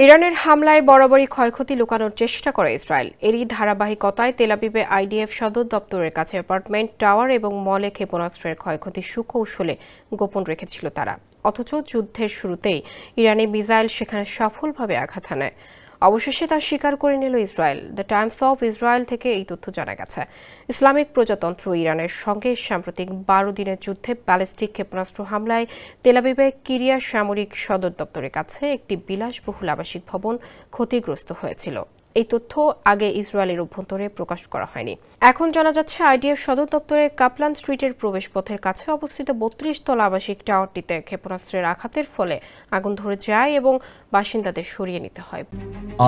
ইরানের হামলায় বরাবরই ক্ষয়ক্ষতি লুকানোর চেষ্টা করে ইসরায়েল। এরই ধারাবাহিকতায় তেল আবিবে আইডিএফ সদর দপ্তরের কাছে অ্যাপার্টমেন্ট, টাওয়ার এবং মলে ক্ষেপণাস্ত্রের ক্ষয়ক্ষতি সুকৌশলে গোপন রেখেছিল তারা। অথচ যুদ্ধের শুরুতেই ইরানি মিসাইল সেখানে সফলভাবে আঘাত হানায়। অবশেষে তা স্বীকার করে নিল Israel. The Times of Israel থেকে এই তথ্য জানা গেছে। ইসলামিক প্রজাতন্ত্র ইরানের সঙ্গে সাম্প্রতিক 12 দিনের যুদ্ধে ব্যালিস্টিক ক্ষেপণাস্ত্র হামলায় তেল আবিবে কিরিয়া সামরিক সদর দপ্তরের কাছে একটি বিলাসবহুল আবাসিক ভবন ক্ষতিগ্রস্ত হয়েছিল। এই তথ্য আগে ইসরায়েলের অভ্যন্তরে প্রকাশ করা হয়নি। এখন জানা যাচ্ছে আইডিএফ সদর দপ্তরের কাপলান স্ট্রিটের প্রবেশপথের কাছে অবস্থিত 32 তলা আবাসিক টাওয়ারটিতে ক্ষেপণাস্ত্রের আঘাতের ফলে আগুন ধরে যায় এবং বাসিন্দাদের সরিয়ে নিতে হয়।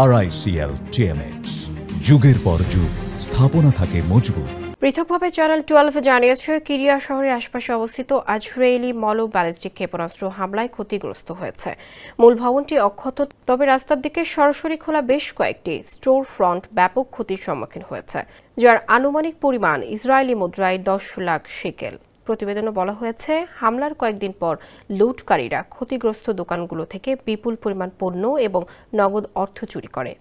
RICL TMX, যুগের পর যুগ স্থাপনা থাকে মজবুত। পৃথকভাবে চ্যানেল 12 জানিয়েছে, কিরিয়া শহরের আশপাশে অবস্থিত আজরাইলি মলো ব্যালিস্টিক ক্ষেপণাস্ত্র হামলায় ক্ষতিগ্রস্ত হয়েছে। মূল ভবনটি অক্ষত, তবে রাস্তার দিকে সরাসরি খোলা বেশ কয়েকটি স্টোর ফ্রন্ট ব্যাপক ক্ষতির সম্মুখীন হয়েছে, যার আনুমানিক পরিমাণ ইসরায়েলি মুদ্রায় 10 লাখ শেকেল। প্রতিবেদনে বলা হয়েছে, হামলার কয়েকদিন পর লুটকারীরা ক্ষতিগ্রস্ত দোকানগুলো থেকে বিপুল পরিমাণ পণ্য এবং নগদ অর্থ চুরি করে।